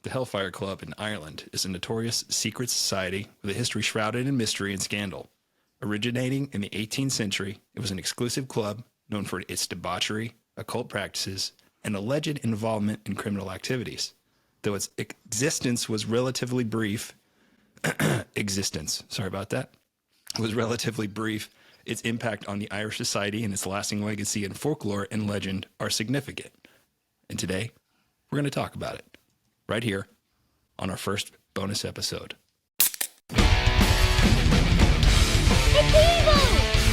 The Hellfire Club in Ireland is a notorious secret society with a history shrouded in mystery and scandal. Originating in the 18th century, it was an exclusive club known for its debauchery, occult practices, and alleged involvement in criminal activities. Though its existence was relatively brief, sorry about that, was relatively brief, its impact on the Irish society and its lasting legacy in folklore and legend are significant. And today, we're going to talk about it right here on our first bonus episode. It's evil!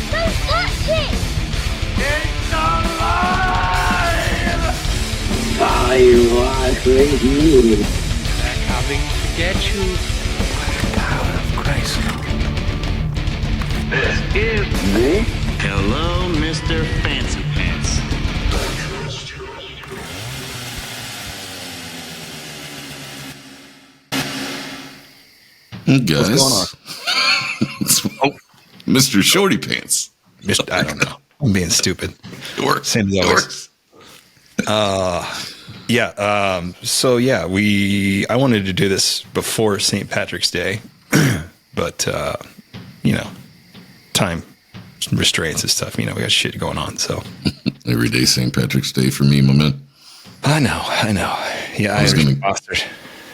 Don't touch it! It's alive! I was with you. They're coming to get you. Power of Christ. This is Hello, Mr. Fancy Pants. Hey guys, What's Mr. Shorty Pants. I don't know. I'm being stupid. It works. Same as It always. works. I wanted to do this before St. Patrick's Day, but time restraints and stuff. We got shit going on. So Every day St. Patrick's Day for me, my man. I know. Yeah,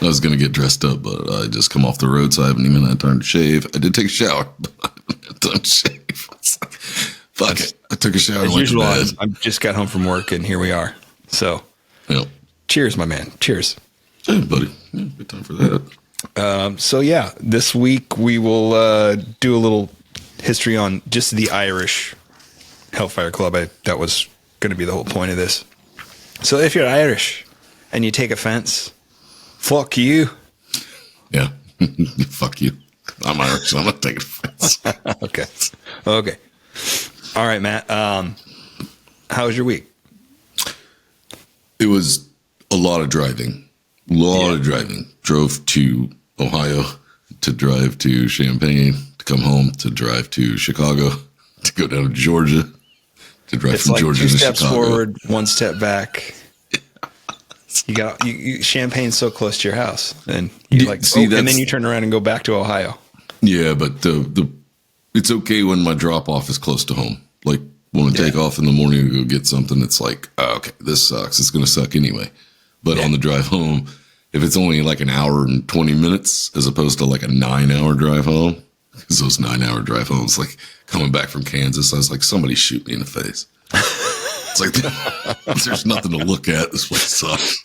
I was gonna get dressed up, but I just come off the road, so I haven't even had time to shave. I did take a shower, but I haven't had time to shave. It's like, fuck it. I took a shower. As went usual, to bed. I just got home from work, and here we are. So, Yep. cheers, my man. Cheers. Hey, buddy. Yeah, good time for that. This week we will do a little history on just the Irish Hellfire Club. That was going to be the whole point of this. So if you're Irish and you take offense, fuck you. Yeah. Fuck you. I'm Irish, so I'm not taking offense. Okay. All right, Matt. How was your week? It was a lot of driving. Drove to Ohio, to drive to Champaign, to come home, to drive to Chicago, to go down to Georgia, to drive It's from like Georgia two to steps Chicago. forward, one step back. Champagne's so close to your house, and and then you turn around and go back to Ohio. Yeah, but it's okay when my drop off is close to home. Like when I take off in the morning to go get something, it's like, oh, okay, this sucks. It's going to suck anyway. But on the drive home, if it's only like an hour and 20 minutes as opposed to like a 9-hour drive home, because those 9-hour drive homes, like coming back from Kansas, I was like, somebody shoot me in the face. It's like, there's nothing to look at. This place sucks.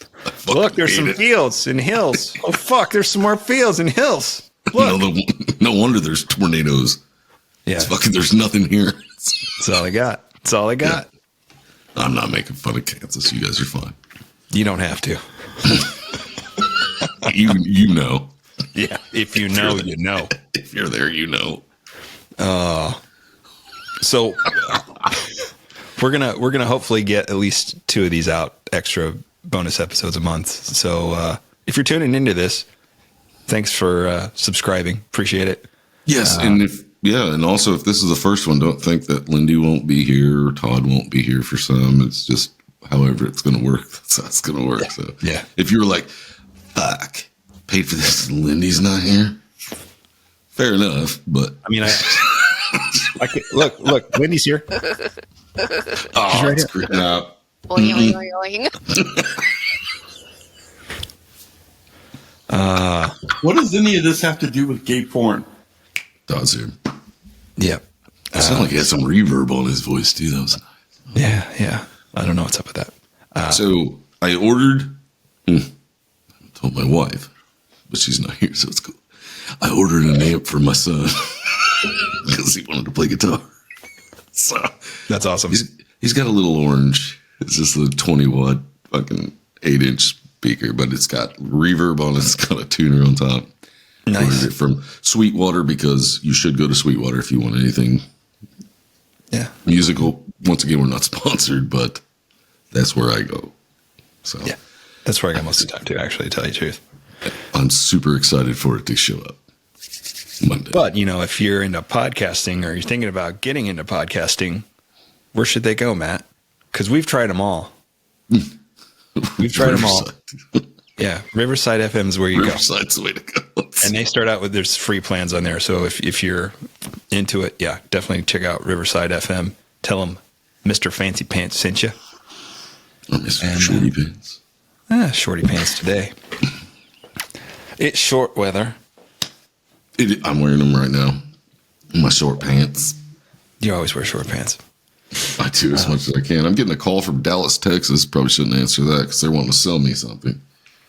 Look, there's some fields and hills. Oh, fuck, there's some more fields and hills. Look. No wonder there's tornadoes. Yeah, It's fucking, there's nothing here. that's all I got. Yeah. I'm not making fun of Kansas. You guys are fine. You don't have to. You know. Yeah, if you know, you know. If you're there, you know. So we're gonna hopefully get at least 2 of these out, extra bonus episodes a month. So if you're tuning into this, thanks for subscribing. Appreciate it. Yes, and also if this is the first one, don't think that Lindy won't be here or Todd won't be here for some. It's just however it's going to work. That's how it's going to work. So Yeah. if you're like, fuck, paid for this, and Lindy's not here. Fair enough, but I mean, I can, look, Wendy's here. right it's creeping out. Oing, oing, oing, oing. What does any of this have to do with gay porn? Todd's here. Yeah. It sounded like he had some reverb on his voice too. That was nice. Yeah. I don't know what's up with that. So I ordered, told my wife, but she's not here, so it's cool. I ordered an amp for my son because he wanted to play guitar. So That's awesome. he's got a little orange. It's just a 20-watt fucking 8-inch speaker, but it's got reverb on it. It's got a tuner on top. Nice. Ordered it from Sweetwater because you should go to Sweetwater if you want anything Yeah. musical. Once again, we're not sponsored, but that's where I go. So Yeah. That's where I got most of the time too, actually, to tell you the truth. I'm super excited for it to show up Monday. But, if you're into podcasting or you're thinking about getting into podcasting, where should they go, Matt? Because we've tried them all. We've tried them all. Yeah, Riverside FM is where you Riverside's the way to go. go. And they start out with there's free plans on there. So if you're into it, yeah, definitely check out Riverside FM. Tell them Mr. Fancy Pants sent you. Or Mr. Shorty Pants. Shorty Pants today. It's short weather. I'm wearing them right now. My short pants. You always wear short pants. I do as much as I can. I'm getting a call from Dallas, Texas. Probably shouldn't answer that because they're wanting to sell me something.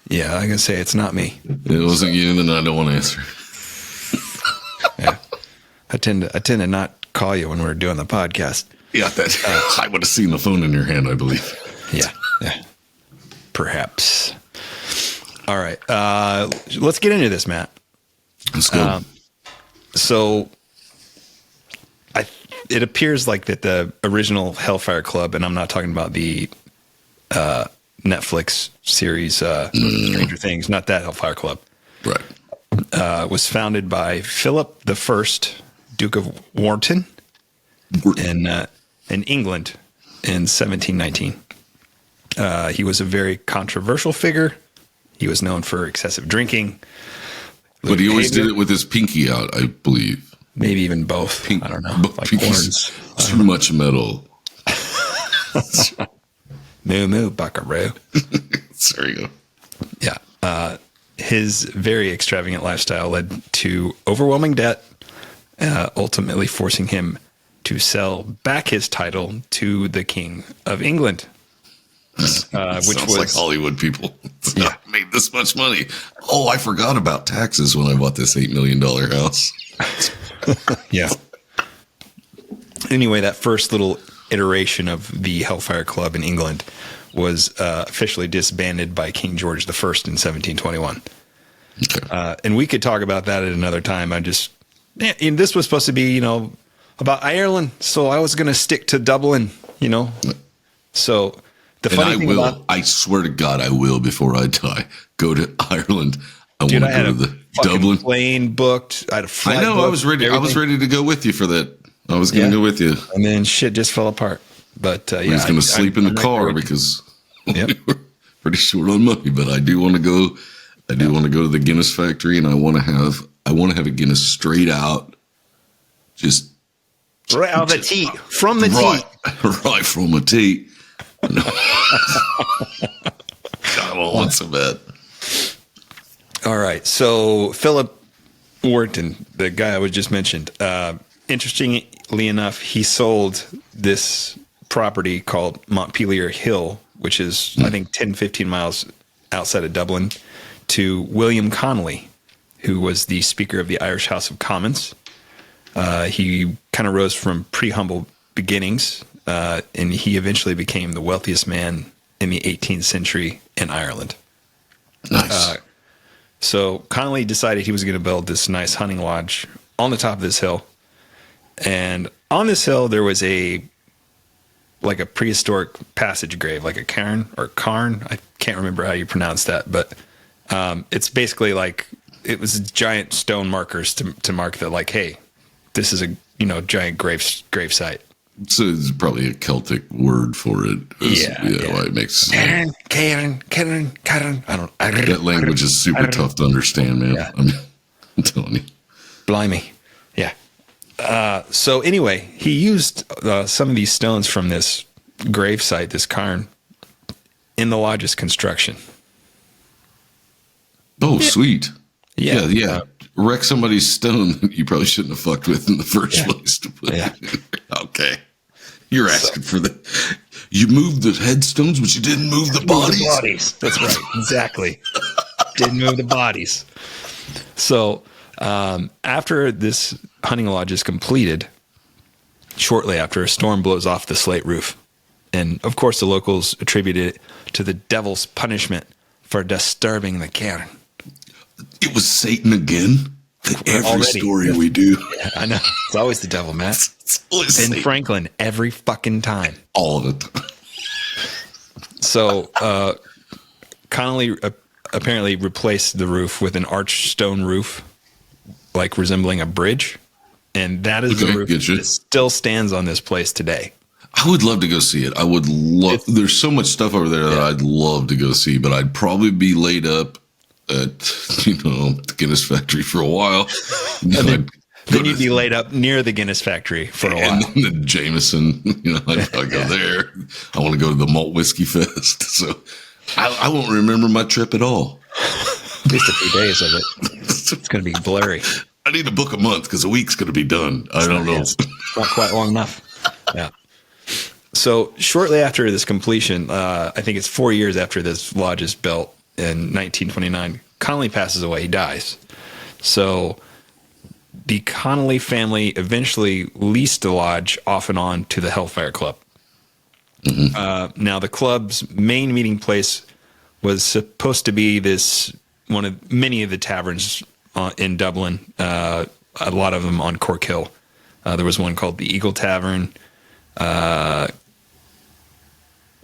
Yeah, I can say it's not me. It wasn't you, then I don't want to answer. Yeah, I tend to not call you when we're doing the podcast. Yeah, that I would have seen the phone in your hand, I believe. Yeah, perhaps. All right, let's get into this, Matt. Let's go. So, it appears like that the original Hellfire Club, and I'm not talking about the Netflix series Stranger Things, not that Hellfire Club, Right. was founded by Philip I, Duke of Wharton, in England in 1719. He was a very controversial figure. He was known for excessive drinking. But he always did it with his pinky out, I believe. Maybe even both. I don't know. Like Pinky's horns. too much metal. Moo moo, buckaroo. There you go. Yeah. His very extravagant lifestyle led to overwhelming debt, ultimately forcing him to sell back his title to the King of England. Which Sounds was like Hollywood people. Yeah. I made this much money. Oh, I forgot about taxes when I bought this $8 million house. Yeah. Anyway, that first little iteration of the Hellfire Club in England was officially disbanded by King George I in 1721. Okay. And we could talk about that at another time. And this was supposed to be, about Ireland. So I was going to stick to Dublin, So the funny thing about, I swear to God, I will before I die go to Ireland. I want to go to the Dublin plane booked. I had a flight. I know. Booked, I was ready. everything. I was ready to go with you for that. I was going to go with you. And then shit just fell apart. But I was going to sleep in the car because Yep. we were pretty short on money. But I do want to go. I do want to go to the Guinness factory, and I want to have a Guinness straight out, just right out of the tea, from the tea, right from a tea. God, I want so bad. All right. So Philip Wharton, the guy I was just mentioned, interestingly enough, he sold this property called Montpelier Hill, which is, I think, 10, 15 miles outside of Dublin, to William Connolly, who was the Speaker of the Irish House of Commons. He kind of rose from pretty humble beginnings, and he eventually became the wealthiest man in the 18th century in Ireland. Nice. So Connolly decided he was going to build this nice hunting lodge on the top of this hill. And on this hill, there was a prehistoric passage grave, like a cairn or carn. I can't remember how you pronounce that, but it's basically like it was giant stone markers to mark that, like, hey, this is a giant grave site. So it's probably a Celtic word for it. Yeah. Well, it makes Cairn. I don't. that language is super tough to understand, man. Yeah. I'm telling you. Blimey. Yeah. So anyway, he used some of these stones from this grave site, this cairn, in the lodge's construction. Oh, sweet. Yeah. Yeah. Wreck somebody's stone that you probably shouldn't have fucked with in the first place to put Yeah. it in. Okay. You're asking for the. You moved the headstones, but you didn't move the bodies. That's right. Exactly. Didn't move the bodies. So after this hunting lodge is completed, shortly after, a storm blows off the slate roof. And of course, the locals attributed it to the devil's punishment for disturbing the cairn. It was Satan again. Every Already. story we do. Yeah, I know. It's always the devil, Matt. It's always Ben Satan. Franklin, every fucking time. All of it. So Connolly apparently replaced the roof with an arched stone roof, like resembling a bridge. And that is the Okay, roof getcha. that still stands on this place today. I would love to go see it. I would love. There's so much stuff over there that I'd love to go see, but I'd probably be laid up at the Guinness factory for a while. Then you'd be laid up near the Guinness factory for a while. And then the Jameson, I'd go there. I want to go to the Malt Whiskey Fest. So I won't remember my trip at all. At least a few days of it. It's going to be blurry. I need to book a month because a week's going to be done. I don't know. It's not quite long enough. Yeah. So shortly after this completion, I think it's 4 years after this lodge is built in 1929, Connolly passes away. He dies. So the Connolly family eventually leased the lodge off and on to the Hellfire Club. Mm-hmm. Now, the club's main meeting place was supposed to be one of many of the taverns in Dublin, a lot of them on Cork Hill. There was one called the Eagle Tavern.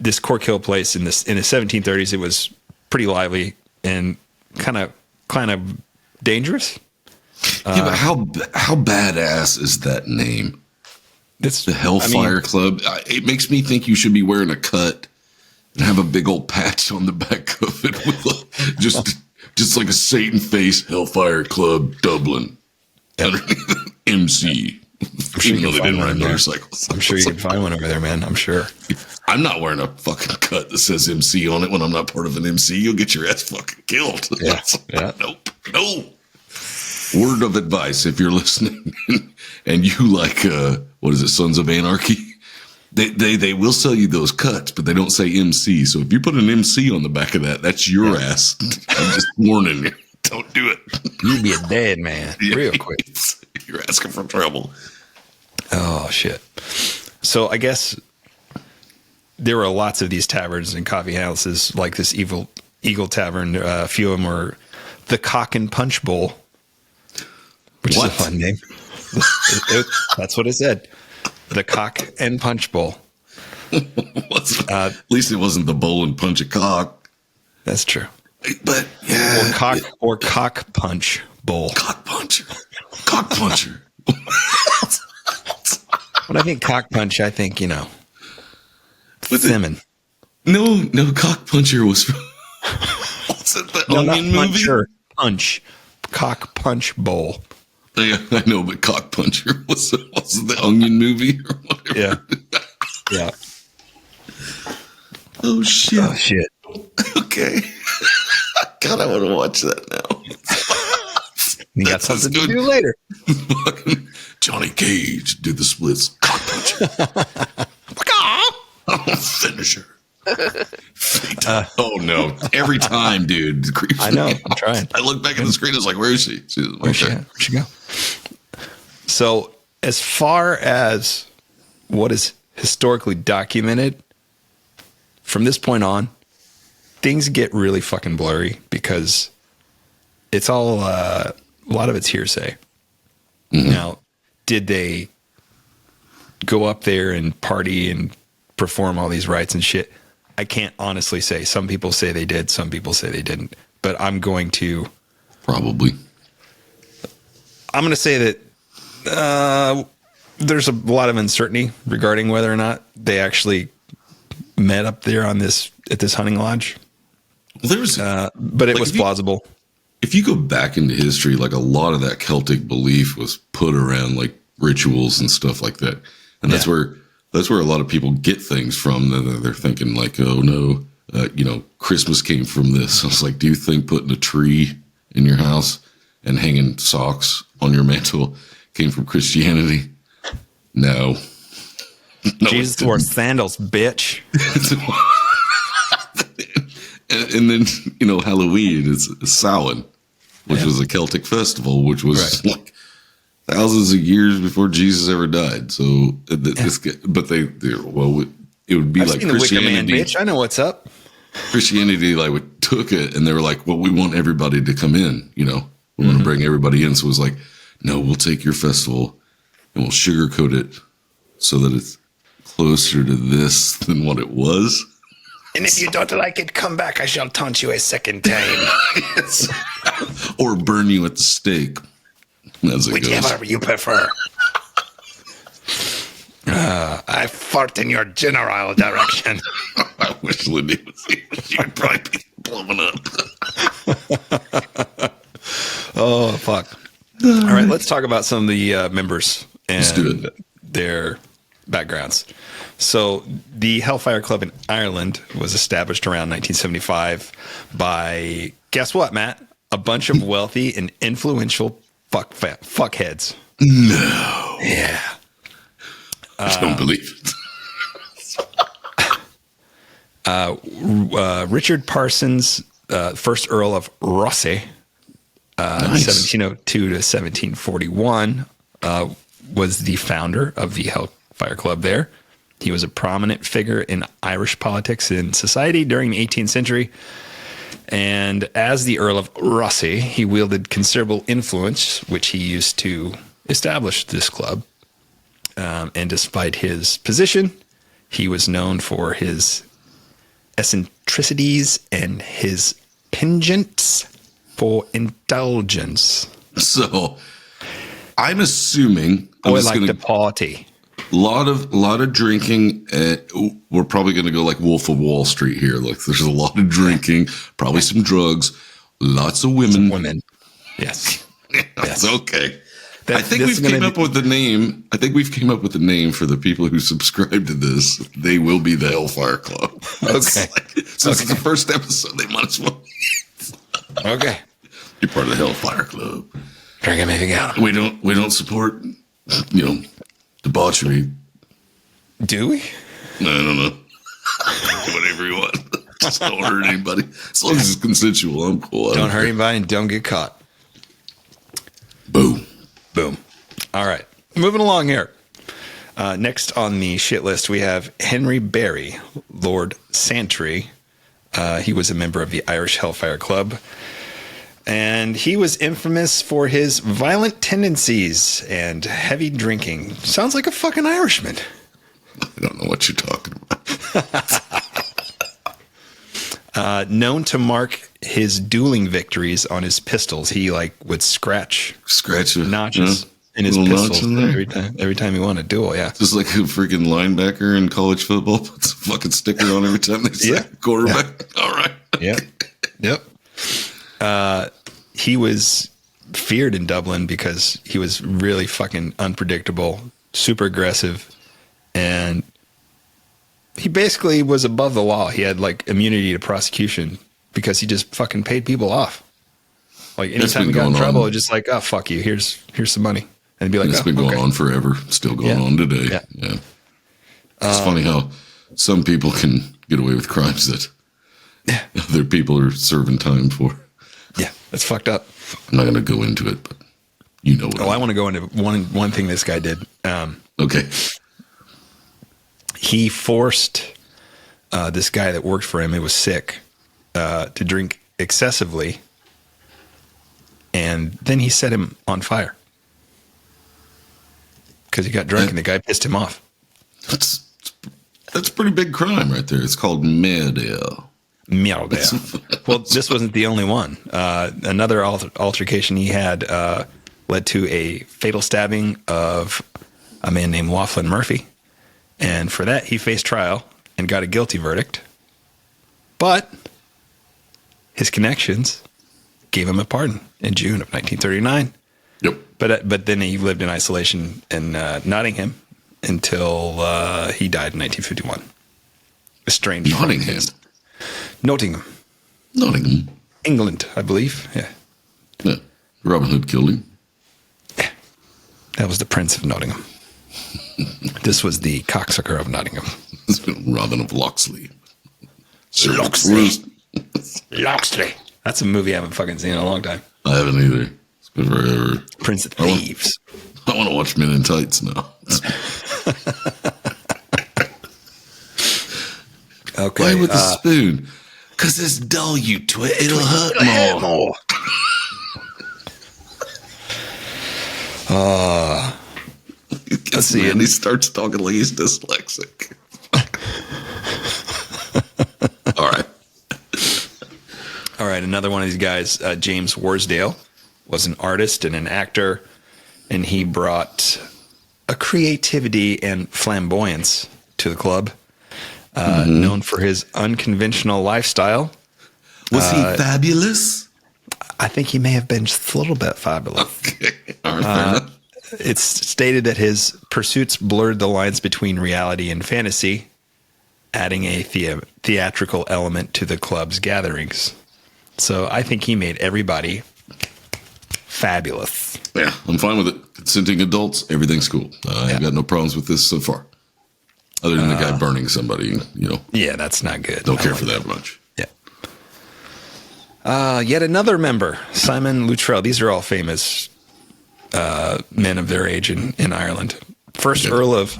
This Cork Hill place in the 1730s, it was pretty lively and kind of dangerous. Yeah, but how badass is that name? It's the Hellfire Club. It makes me think you should be wearing a cut and have a big old patch on the back of it with just like a Satan face. Hellfire Club Dublin. MC. I'm sure you can find one motorcycles. I'm sure you can find one over there, man. I'm sure. I'm not wearing a fucking cut that says MC on it when I'm not part of an MC. You'll get your ass fucking killed. Yeah. Nope. No. Word of advice, if you're listening and you like, what is it, Sons of Anarchy? They will sell you those cuts, but they don't say MC. So if you put an MC on the back of that, that's your ass. I'm just warning you. Don't do it. You'd be a dead man real quick. You're asking for trouble. Oh, shit. So I guess there were lots of these taverns and coffee houses like this Eagle Tavern. A few of them were the Cock and Punch Bowl, which is a fun name. That's what it said. The Cock and Punch Bowl. At least it wasn't the bowl and punch a cock. That's true. But yeah. Or cock punch bowl. Cock puncher. Cock puncher. When I think cock punch, I think, Simmon. No, cock puncher was from what's it, the Onion movie? Puncher, punch. Cock punch bowl. Yeah, I know, but cock puncher was the Onion movie or whatever. Yeah. Oh shit. Okay. God, I want to watch that now. You got something to do later. Johnny Cage did the splits. Cock puncher. Finisher. Oh no! Every time, dude. I know. I'm trying. I look back at the screen. It's like, where is she? Where'd she go? So, as far as what is historically documented, from this point on, things get really fucking blurry because it's all a lot of it's hearsay. Mm-hmm. Now, did they go up there and party and perform all these rites and shit? I can't honestly say. Some people say they did. Some people say they didn't. But I'm going to say that there's a lot of uncertainty regarding whether or not they actually met up there at this hunting lodge. But it was plausible. If you go back into history, like a lot of that Celtic belief was put around like rituals and stuff like that, and that's where a lot of people get things from. They're thinking like, oh no, Christmas came from this. I was like, do you think putting a tree in your house and hanging socks on your mantle came from Christianity? No. Jesus wore sandals, bitch. and then, Halloween is Samhain, which was a Celtic festival, which was like thousands of years before Jesus ever died. So, it would be I've like seen Christianity. The Wicker Man, bitch. I know what's up. Christianity took it and they were like, well, we want everybody to come in, we want to bring everybody in. So it was like, no, we'll take your festival and we'll sugarcoat it so that it's closer to this than what it was. And if you don't like it, come back. I shall taunt you a second time. Or burn you at the stake. Whichever you prefer. I fart in your general direction. I wish Lindy was here. She'd probably be blowing up. Oh, fuck. All right, let's talk about some of the members Let's do and it. their backgrounds. So the Hellfire Club in Ireland was established around 1975 by, guess what, Matt? A bunch of wealthy and influential fuckheads. No. Yeah. I don't believe it. Richard Parsons, first Earl of Rosse, Nice. 1702 to 1741, was the founder of the Hellfire Club there. He was a prominent figure in Irish politics and society during the 18th century. And as the Earl of Rosse, he wielded considerable influence, which he used to establish this club. And despite his position, he was known for his eccentricities and his penchants for indulgence. So I'm assuming I'm Boy just like gonna, to party. lot of drinking. We're probably going to go like Wolf of Wall Street here. Like there's a lot of drinking, probably some drugs, lots of women. Women. Yes. That's okay. That- I think this we've is gonna came be- up with the name. I think we've came up with the name for the people who subscribe to this. They will be the Hellfire Club. That's Okay. Since it's the first episode, they might as well. Okay. You're part of the Hellfire Club. Drink him if you got him. We don't support, debauchery. Do we? I don't know. Whatever you want. Just don't hurt anybody. As long as it's consensual, I'm cool. I Don't hurt care. anybody and don't get caught. Boom. Boom. All right. Moving along here. Next on the shit list, we have Henry Barry, Lord Santry. He was a member of the Irish Hellfire Club. And he was infamous for his violent tendencies and heavy drinking. Sounds like a fucking Irishman. I don't know what you're talking about. Known to mark his dueling victories on his pistols, he would scratch Scratch a notches in his little notch pistols in there. every time he won a duel. Yeah. Just like a freaking linebacker in college football puts a fucking sticker on every time they say Yeah. quarterback. All right. Yep. Yep. He was feared in Dublin because he was really fucking unpredictable, super aggressive, and he basically was above the law. He had immunity to prosecution because he just fucking paid people off. Anytime he got in trouble, just oh, fuck you. Here's some money. And he'd be like, It's been going on forever. Still going on today. Yeah. It's funny how some people can get away with crimes that other people are serving time for. Yeah, that's fucked up. I'm not going to go into it, but you know what. Oh, I want to go into one thing this guy did. Okay. He forced this guy that worked for him, who was sick, to drink excessively, and then he set him on fire because he got drunk and the guy pissed him off. That's a pretty big crime right there. It's called murder. Mierda. Well, this wasn't the only one. Another altercation he had led to a fatal stabbing of a man named Laughlin Murphy. And for that, he faced trial and got a guilty verdict. But his connections gave him a pardon in June of 1939. Yep. But then he lived in isolation in Nottingham until he died in 1951. Estranged from Nottingham. his- Nottingham, England, I believe. Yeah. Yeah. Robin Hood killed him. That was the Prince of Nottingham. This was the cocksucker of Nottingham. Robin of Locksley. Locksley. Locksley. That's a movie I haven't fucking seen in a long time. I haven't either. It's been forever. Prince of Thieves. I want to watch Men in Tights now. Okay. Play with the spoon. Because it's dull, you twit. It'll hurt more. Let's see. And he starts talking like he's dyslexic. All right. All right, another one of these guys, James Worsdale, was an artist and an actor, and he brought a creativity and flamboyance to the club, known for his unconventional lifestyle. Was he fabulous? I think he may have been just a little bit fabulous. Okay. All right, fair enough. It's stated that his pursuits blurred the lines between reality and fantasy, adding a theatrical element to the club's gatherings. So I think he made everybody fabulous. Yeah, I'm fine with it. Consenting adults, everything's cool. I've got no problems with this so far. Other than the guy burning somebody, Yeah, that's not good. Don't care for that much. Yeah. Yet another member, Simon Luttrell. These are all famous men of their age in Ireland. First Earl of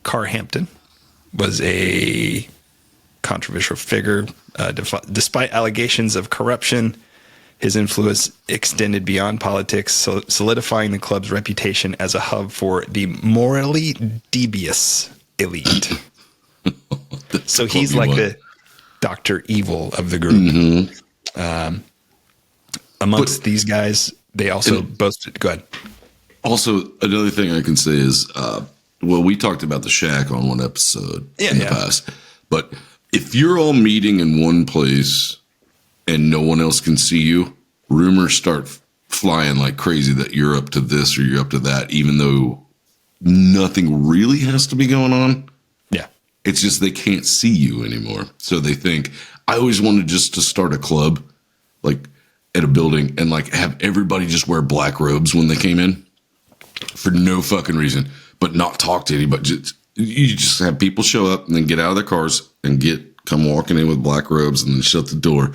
Carhampton was a controversial figure. Despite allegations of corruption, his influence extended beyond politics, solidifying the club's reputation as a hub for the morally devious elite. So he's like the Dr. Evil of the group. Amongst these guys, they also boasted. Go ahead. Also, another thing I can say is, we talked about the shack on one episode in the past, but if you're all meeting in one place and no one else can see you, rumors start flying like crazy that you're up to this or you're up to that, even though nothing really has to be going on. Yeah. It's just they can't see you anymore. So they think, I always wanted just to start a club, like at a building, and like have everybody just wear black robes when they came in for no fucking reason, but not talk to anybody. You just have people show up and then get out of their cars and come walking in with black robes and then shut the door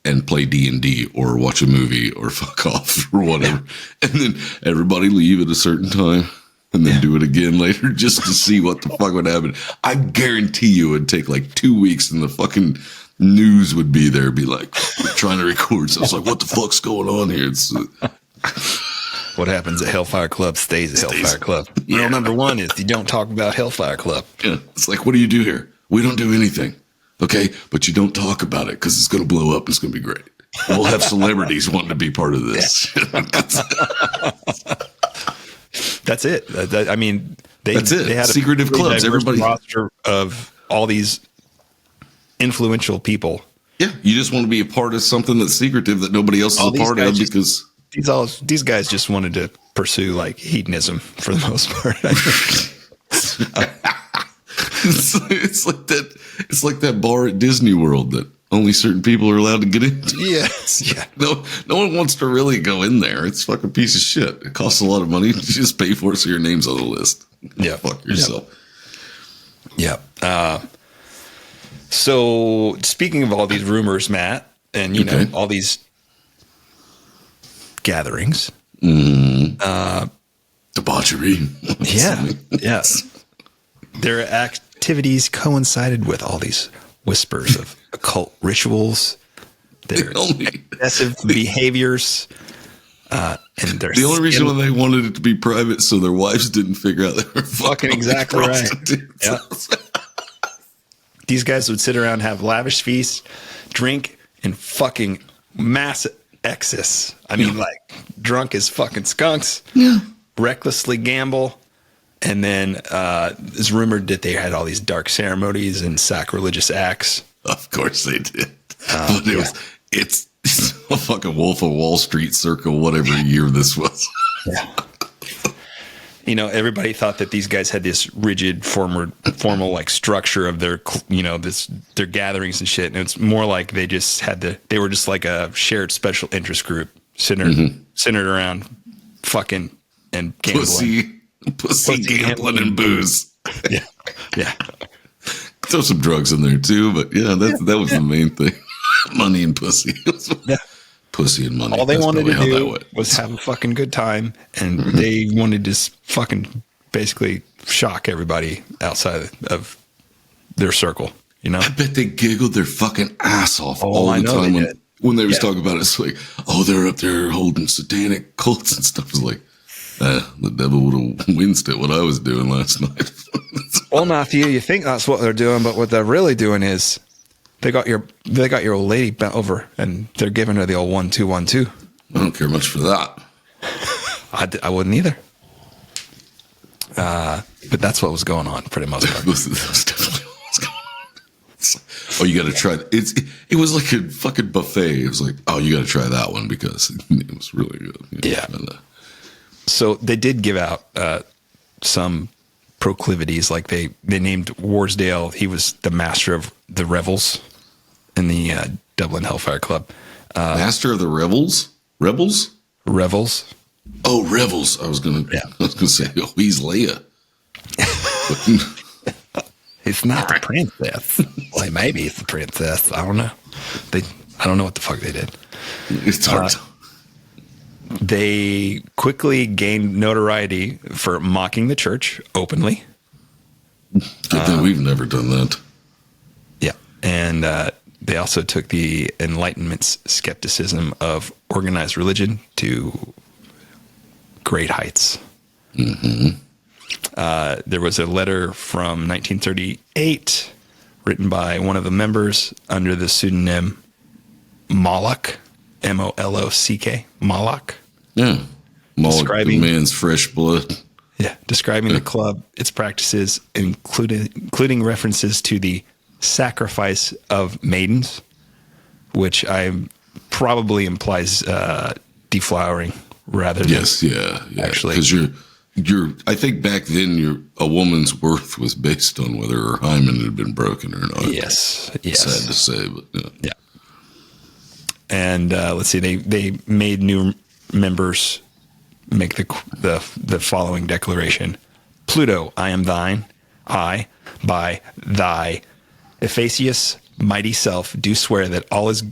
and play D&D or watch a movie or fuck off or whatever. And then everybody leave at a certain time and then do it again later just to see what the fuck would happen. I guarantee you it would take like 2 weeks and the fucking news would be there, be like, we're trying to record. So it's like, what the fuck's going on here? It's what happens at Hellfire Club stays at Hellfire Club. Rule number one is you don't talk about Hellfire Club. Yeah, it's like, what do you do here? We don't do anything. Okay, but you don't talk about it because it's going to blow up. It's going to be great. We'll have celebrities wanting to be part of this. That's it. I mean, that's it. They had secretive clubs. Everybody roster of all these influential people. Yeah, you just want to be a part of something that's secretive that nobody else is a part of because these guys just wanted to pursue like hedonism for the most part. I think. It's like that. It's like that bar at Disney World that only certain people are allowed to get into. Yes. Yeah. No one wants to really go in there. It's a fucking piece of shit. It costs a lot of money. You just pay for it so your name's on the list. Yeah. Fuck yourself. Yeah. So speaking of all these rumors, Matt, and you know all these gatherings, debauchery. Yes. Their activities coincided with all these whispers of occult rituals, their excessive behaviors, and their the only reason why they wanted it to be private so their wives didn't figure out they were fucking exactly right. Yeah. These guys would sit around, have lavish feasts, drink, and fucking mass excess. I mean, like drunk as fucking skunks. Yeah. Recklessly gamble. And then it's rumored that they had all these dark ceremonies and sacrilegious acts. Of course they did. But it's a fucking Wolf of Wall Street circa whatever year this was. Yeah. You know, everybody thought that these guys had this rigid, formal like structure of their, their gatherings and shit. And it's more like they just they were just like a shared special interest group centered around fucking and gambling. Pussy gambling and booze. Yeah. Throw some drugs in there too, but that was the main thing. Money and pussy. Yeah. Pussy and money. All they wanted to do was have a fucking good time, and they wanted to fucking basically shock everybody outside of their circle, you know? I bet they giggled their fucking ass off all the time when they was talking about it. It's like, they're up there holding satanic cults and stuff. It's like, the devil would have winced at what I was doing last night. Well, Matthew, you think that's what they're doing, but what they're really doing is they got your old lady bent over and they're giving her the old 1-2 1-2. I don't care much for that. I wouldn't either. But that's what was going on for the most part. That was definitely what was going on. Oh, you got to try it was like a fucking buffet. It was like, oh, you got to try that one because it was really good. Yeah. So they did give out some proclivities. Like they named Warsdale. He was the master of the revels in the Dublin Hellfire Club. Master of the Rebels? Revels. Oh, Revels. I was gonna say, oh, he's Leia. It's not the princess. Well, maybe it's the princess. I don't know. I don't know what the fuck they did. It's hard. They quickly gained notoriety for mocking the church openly. Good thing we've never done that. Yeah. And they also took the Enlightenment's skepticism of organized religion to great heights. Mm-hmm. There was a letter from 1938 written by one of the members under the pseudonym Moloch, Molock, Moloch. Yeah. Moloch, Describing- the man's fresh blood. Yeah, describing the club, its practices, including references to the sacrifice of maidens, which I probably implies deflowering rather than actually. Because you're. I think back then, a woman's worth was based on whether her hymen had been broken or not. Yes. Sad to say, but yeah. And let's see, they made new members make the following declaration: Pluto, I am thine. I, by thy Ephesius mighty self, do swear that all is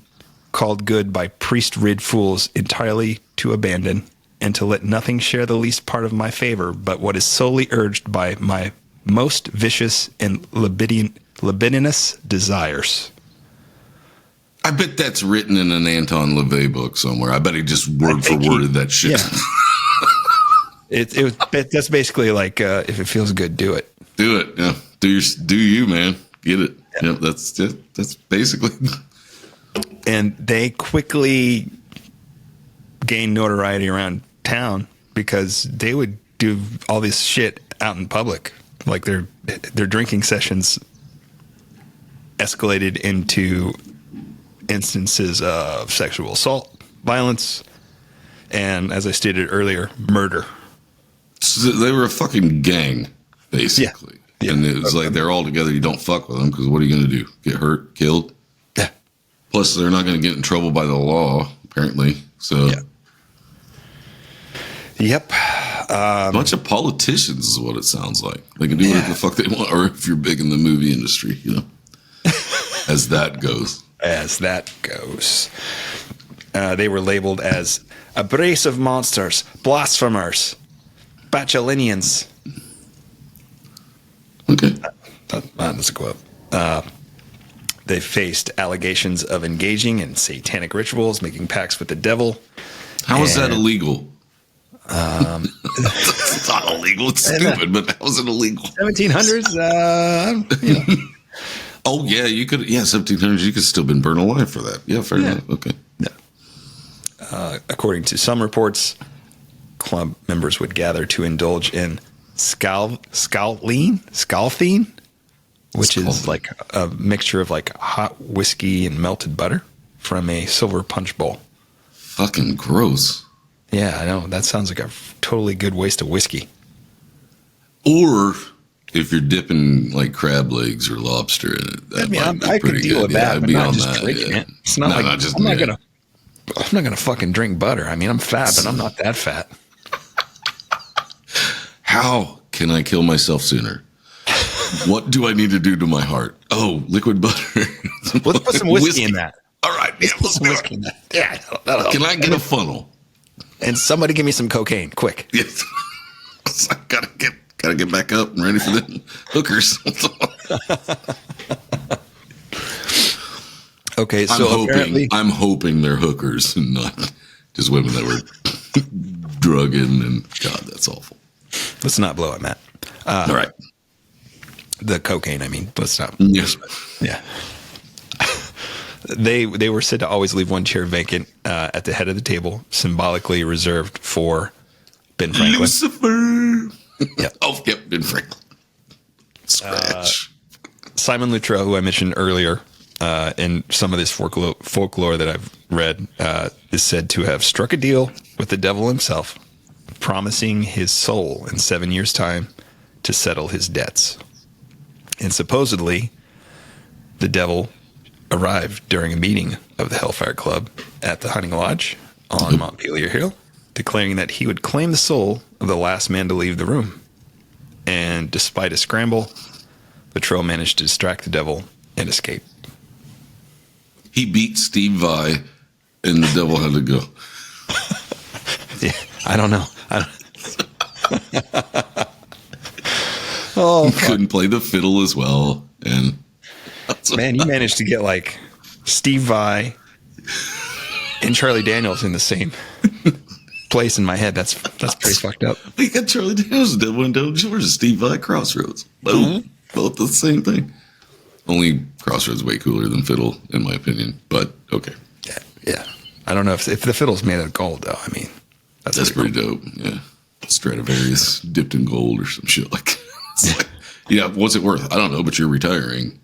called good by priest-rid fools entirely to abandon, and to let nothing share the least part of my favor, but what is solely urged by my most vicious and libidinous desires. I bet that's written in an Anton LaVey book somewhere. I bet he just word for worded that shit. Yeah. That's basically like if it feels good, do it. Do it. Yeah. Do you, man? Get it. Yeah. That's basically. And they quickly gained notoriety around town because they would do all this shit out in public. Like their drinking sessions escalated into instances of sexual assault, violence, and, as I stated earlier, murder. So they were a fucking gang, basically. Yeah. And it was like they're all together. You don't fuck with them because what are you going to do? Get hurt? Killed? Yeah. Plus, they're not going to get in trouble by the law, apparently. So. Yeah. Yep. A bunch of politicians is what it sounds like. They can do whatever the fuck they want, or if you're big in the movie industry, as that goes. They were labeled as abrasive monsters, blasphemers, bachelinians. Okay. That's a quote. They faced allegations of engaging in satanic rituals, making pacts with the devil. How is that illegal? It's not illegal. It's stupid, but how is it illegal? 1700s. Oh yeah, you could. Yeah, 1700s. You could still been burned alive for that. Yeah, fair enough. Okay. Yeah. According to some reports, club members would gather to indulge in scalthine, which is like a mixture of like hot whiskey and melted butter from a silver punch bowl. Fucking gross. Yeah, I know. That sounds like a totally good waste of whiskey. Or if you're dipping like crab legs or lobster in it, that I could deal with that, but not just drinking it. It's not like just, I'm not gonna fucking drink butter. I mean, I'm fat, but I'm not that fat. How can I kill myself sooner? What do I need to do to my heart? Oh, liquid butter. Let's put some whiskey in that. All right, yeah, Put some whiskey in that. Yeah, that'll can I get a funnel? And somebody give me some cocaine, quick. Yes. I gotta get back up and ready for the hookers. Okay, so I'm hoping they're hookers and not just women that were drugging, and God, that's awful. Let's not blow it, Matt. All right. The cocaine, I mean. Let's not. Yes. Yeah. They were said to always leave one chair vacant at the head of the table, symbolically reserved for Ben Franklin. Lucifer. Yep. Oh, yep, Ben Franklin. Scratch. Simon Luttrell, who I mentioned earlier, in some of this folklore that I've read, is said to have struck a deal with the devil himself, promising his soul in 7 years' time to settle his debts. And supposedly, the devil arrived during a meeting of the Hellfire Club at the hunting lodge on Montpelier Hill, declaring that he would claim the soul of the last man to leave the room. And despite a scramble, Luttrell managed to distract the devil and escape. He beat Steve Vai, and the devil had to go. Yeah, I don't know. Oh, He couldn't play the fiddle as well. And man, you managed to get like Steve Vai and Charlie Daniels in the same place in my head. That's pretty fucked up. we got Charlie Daniels, the devil in Devil Georgia, Steve Vai, Crossroads. Both the same thing. Only Crossroads way cooler than fiddle, in my opinion. But okay, Yeah. I don't know if the fiddle's made out of gold, though. I mean, that's pretty dope. Yeah, Stradivarius dipped in gold or some shit like that. It's like, yeah, what's it worth? I don't know, but you're retiring.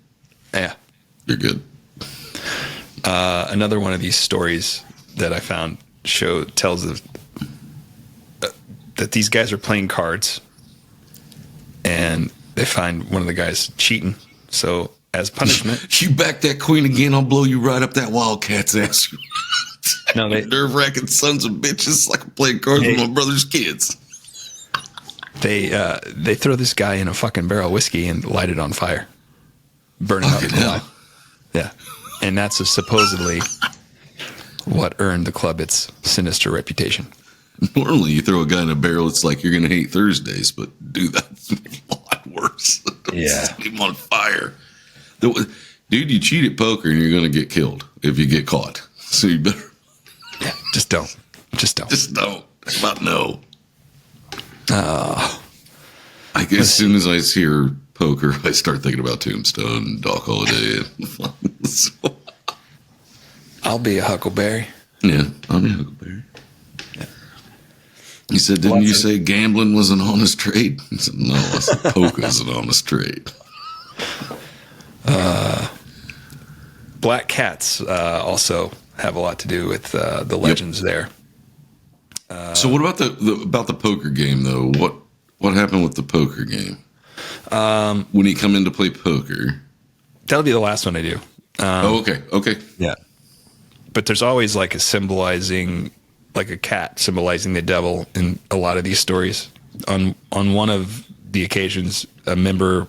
Yeah. You're good. Another one of these stories that I found tells of that these guys are playing cards, and they find one of the guys cheating. So as punishment, You back that queen again, I'll blow you right up that Wildcat's ass. no, they Nerve-wracking sons of bitches, like I'm playing cards with my brother's kids. they throw this guy in a fucking barrel of whiskey and light it on fire, burn him up Fucking hell. alive. Yeah, and that's supposedly what earned the club its sinister reputation. Normally, you throw a guy in a barrel, it's like you're going to hate Thursdays, but dude, that's a lot worse. Yeah. Set him on fire. Dude, you cheat at poker and you're going to get killed if you get caught. So you better Yeah, just don't. Just don't. How about no? I guess as soon as I hear poker, I start thinking about Tombstone and Doc Holliday. So, I'll be a Huckleberry. yeah, I'm a Huckleberry. He said, didn't you say gambling was an honest trade? He said, no, I said poker is an honest trade. Black cats also have a lot to do with the legends there. So what about the poker game though? What happened with the poker game? When he come in to play poker. That'll be the last one I do. Okay. Yeah. But there's always like like a cat symbolizing the devil in a lot of these stories. On one of the occasions, a member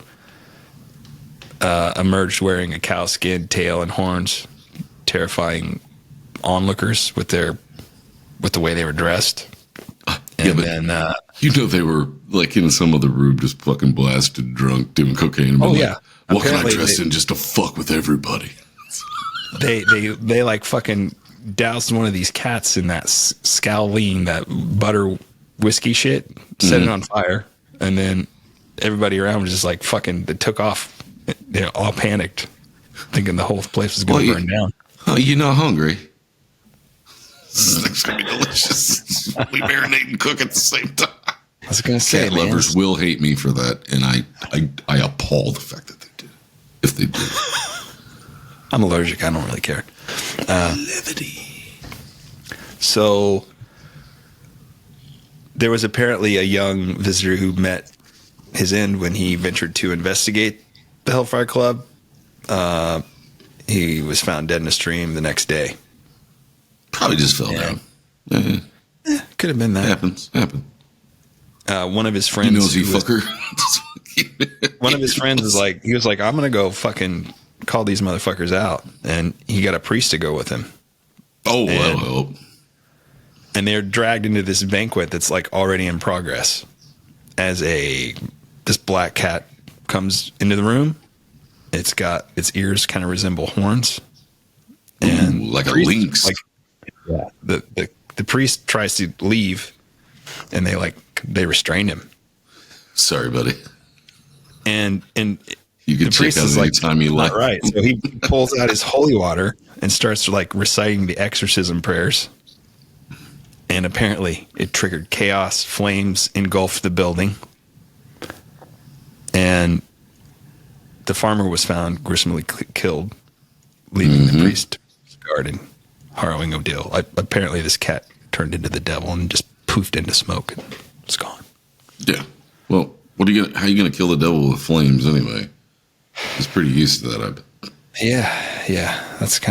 emerged wearing a cow skin, tail, and horns, terrifying onlookers with the way they were dressed. And then they were like in some other room, just fucking blasted, drunk, doing cocaine. And yeah. What can I Apparently dress in just to fuck with everybody? they like fucking doused one of these cats in that scowling, that butter whiskey shit, set it on fire, and then everybody around was just like fucking. They took off, all panicked, thinking the whole place was going to burn down. Oh, you're not hungry? It's gonna be delicious. We marinate and cook at the same time. I was going to say, Cat man, lovers will hate me for that, and I appall the fact that they do. If they do, I'm allergic. I don't really care. levity. So there was apparently a young visitor who met his end when he ventured to investigate the Hellfire Club. He was found dead in a stream the next day. Probably just fell down. Yeah, Could have been that. happens. One of his friends, He knows you fucker. one of his friends was like, I'm going to go fucking call these motherfuckers out. And he got a priest to go with him. Oh, that'll help. And they're dragged into this banquet that's like already in progress as this black cat comes into the room. It's got its ears kind of resemble horns. And Ooh, like a priest, lynx. The priest tries to leave, and they restrain him. Sorry, buddy. And You can the check priest out is any like, time you like. not right. So he pulls out his holy water and starts like reciting the exorcism prayers. And apparently it triggered chaos. Flames engulfed the building. And the farmer was found gruesomely killed, leaving the priest garden, harrowing ordeal. Apparently, this cat turned into the devil and just poofed into smoke and was gone. Yeah. Well, how are you gonna kill the devil with flames anyway? He's pretty used to that, I bet. Yeah. That's a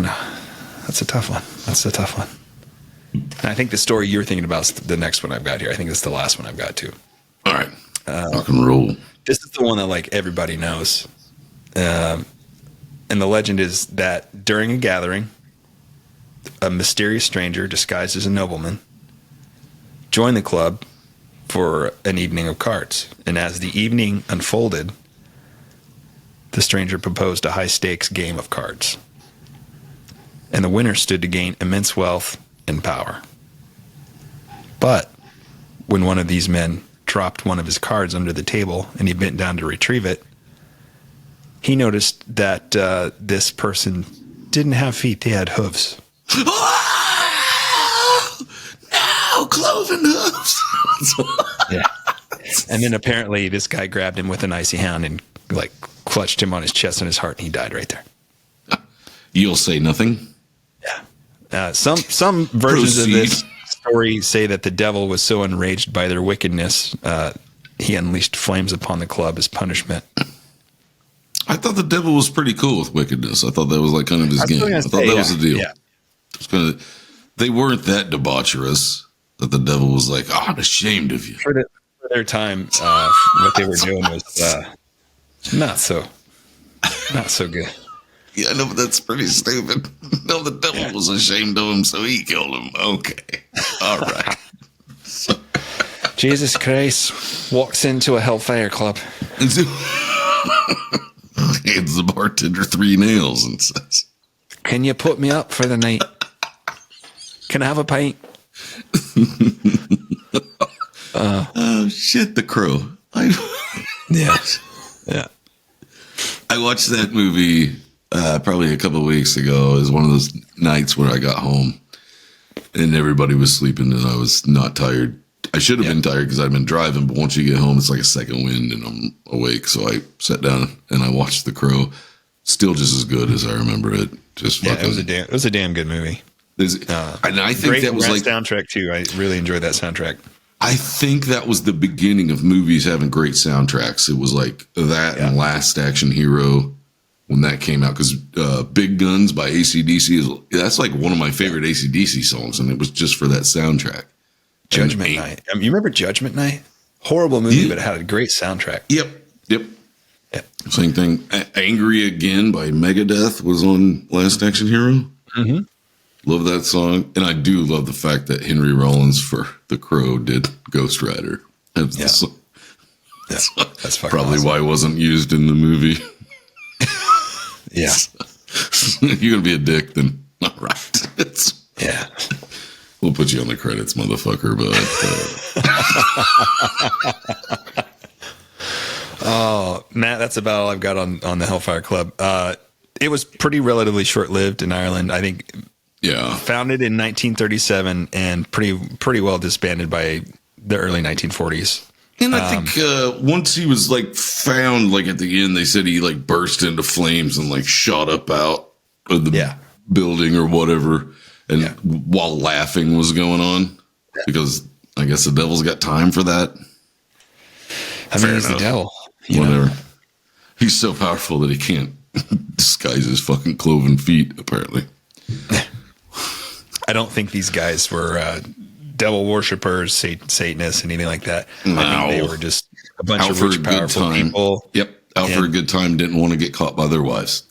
tough one. That's a tough one. And I think the story you're thinking about is the next one I've got here. I think it's the last one I've got too. All right. Rock and roll. This is the one that like everybody knows. And the legend is that during a gathering, a mysterious stranger disguised as a nobleman joined the club for an evening of cards. And as the evening unfolded, the stranger proposed a high-stakes game of cards. And the winner stood to gain immense wealth and power. But when one of these men dropped one of his cards under the table and he bent down to retrieve it, he noticed that this person didn't have feet, they had hooves. No, cloven hooves. Yeah. And then apparently this guy grabbed him with an icy hand and like clutched him on his chest and his heart, and he died right there. You'll say nothing? Yeah. Some versions of this story say that the devil was so enraged by their wickedness, he unleashed flames upon the club as punishment. I thought the devil was pretty cool with wickedness. I thought that was like kind of his game. I thought that was the deal. Yeah. It's kind of, they weren't that debaucherous that the devil was like, oh, I'm ashamed of you. For their time, what they were doing was not so good. Yeah, I know, but that's pretty stupid. No, the devil was ashamed of him, so he killed him. Okay. All right. Jesus Christ walks into a Hellfire Club. Hands the bartender 3 nails and says, "Can you put me up for the night? Can I have a pint?" Oh, shit, The Crow. Yeah. I watched that movie probably a couple of weeks ago. It was one of those nights where I got home and everybody was sleeping and I was not tired. I should have been tired because I'd been driving, but once you get home, it's like a second wind and I'm awake. So I sat down and I watched The Crow. Still just as good as I remember it. Just fucking, it was a damn good movie. And I think Great that was like soundtrack too. I really enjoyed that soundtrack. I think that was the beginning of movies having great soundtracks. It was like that and Last Action Hero when that came out. Because Big Guns by AC/DC, that's like one of my favorite AC/DC songs. And it was just for that soundtrack. Judgment Night. You remember Judgment Night? Horrible movie, but it had a great soundtrack. Yep. Same thing. Angry Again by Megadeth was on Last Action Hero. Mm-hmm. Love that song. And I do love the fact that Henry Rollins for The Crow did Ghost Rider. That's probably awesome. why it wasn't used in the movie. Yeah. You're going to be a dick, then all right. Yeah. We'll put you on the credits, motherfucker. But oh, Matt, that's about all I've got on the Hellfire Club. It was pretty relatively short-lived in Ireland. I think founded in 1937 and pretty well disbanded by the early 1940s. And I think once he was like found, like at the end, they said he like burst into flames and like shot up out of the building or whatever. And while laughing was going on, because I guess the devil's got time for that. I mean, he's the devil. Whatever. He's so powerful that he can't disguise his fucking cloven feet, apparently. I don't think these guys were devil worshippers, Satanists, anything like that. No. I think they were just a bunch of rich, powerful people. Yep. Out for a good time, didn't want to get caught by their wives.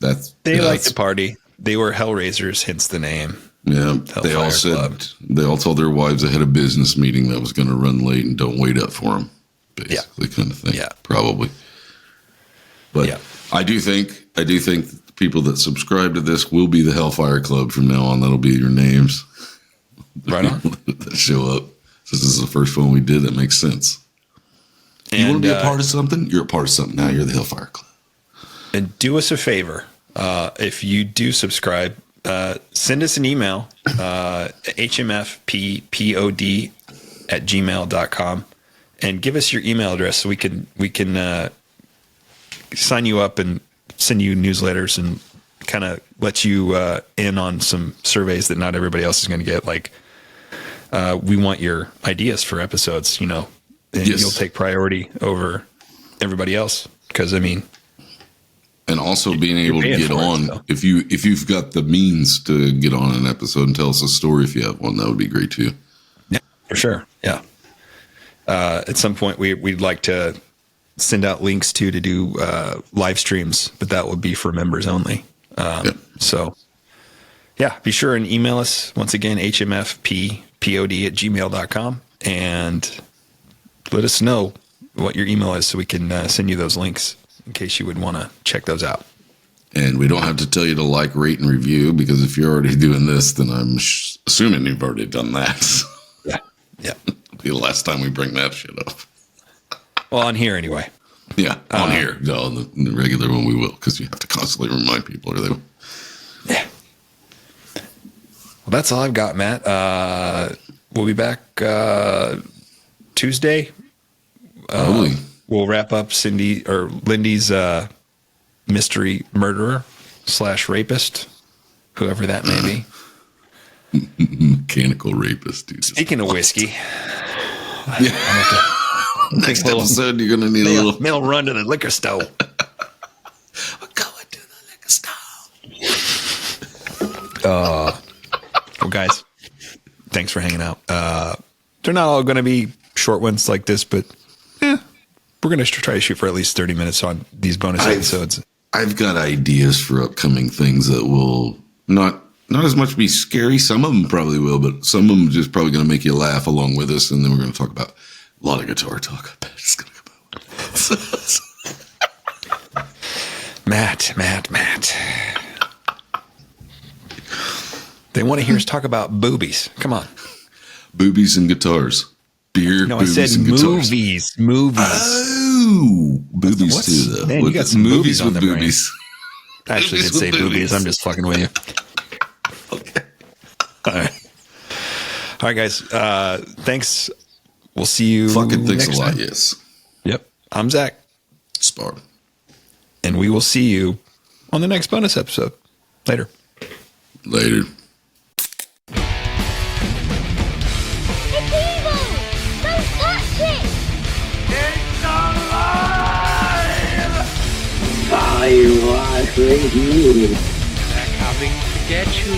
They liked to party. They were hellraisers, hence the name. Yeah, they all said Club. They all told their wives they had a business meeting that was going to run late and don't wait up for them, basically, kind of thing. Yeah, probably. But I do think the people that subscribe to this will be the Hellfire Club from now on. That'll be your names. Right on. That show up. Since this is the first one we did, that makes sense. And, you want to be a part of something? You're a part of something now. You're the Hellfire Club. And do us a favor. If you do subscribe, send us an email, hmfppod@gmail.com, and give us your email address so we can sign you up and send you newsletters and kind of let you in on some surveys that not everybody else is going to get. Like, we want your ideas for episodes, and Yes. you'll take priority over everybody else. Because, I mean, and also being able to paying get for it, on, so. if you've got the means to get on an episode and tell us a story if you have one, that would be great too. yeah, for sure. Yeah. At some point, we'd like to send out links to do live streams, but that would be for members only. So, yeah, be sure and email us once again, hmfppod@gmail.com, and let us know what your email is so we can send you those links in case you would want to check those out. And we don't have to tell you to like, rate, and review, because if you're already doing this, then I'm assuming you've already done that. Yeah. Yeah. It'll be the last time we bring that shit up. Well, on here anyway. Yeah, on here. No, on the regular one we will, because you have to constantly remind people, or they will. Yeah. Well, that's all I've got, Matt. We'll be back Tuesday. Probably. We'll wrap up Lindy's mystery murderer / rapist, whoever that may be. Mechanical rapist, dude. Speaking of whiskey, Next episode, you're going to need a little. They'll run to the liquor store. We're going to the liquor store. Well, guys, thanks for hanging out. They're not all going to be short ones like this, but we're going to try to shoot for at least 30 minutes on these bonus episodes. I've got ideas for upcoming things that will not as much be scary. Some of them probably will, but some of them just probably going to make you laugh along with us. And then we're going to talk about a lot of guitar talk. I bet it's going to come out. Matt. They want to hear us talk about boobies. Come on. Boobies and guitars. Beer, No, I boobies, said and guitars. movies. Oh, boobies too, though. Man, you got some movies on with the brain. boobies. I actually did Movies say with boobies. boobies. I'm just fucking with you. Okay. All right, guys. Thanks. We'll see you. Fucking thanks next a lot, time. yes. Yep. I'm Zach, Spar. and we will see you on the next bonus episode. Later. Later. It's evil! Don't touch it! I was redeemed. They're coming to get you.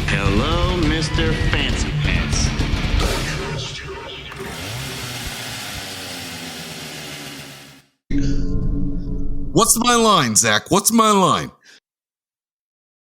Hello, Mr. Fancy Pants. What's my line, Zach? What's my line?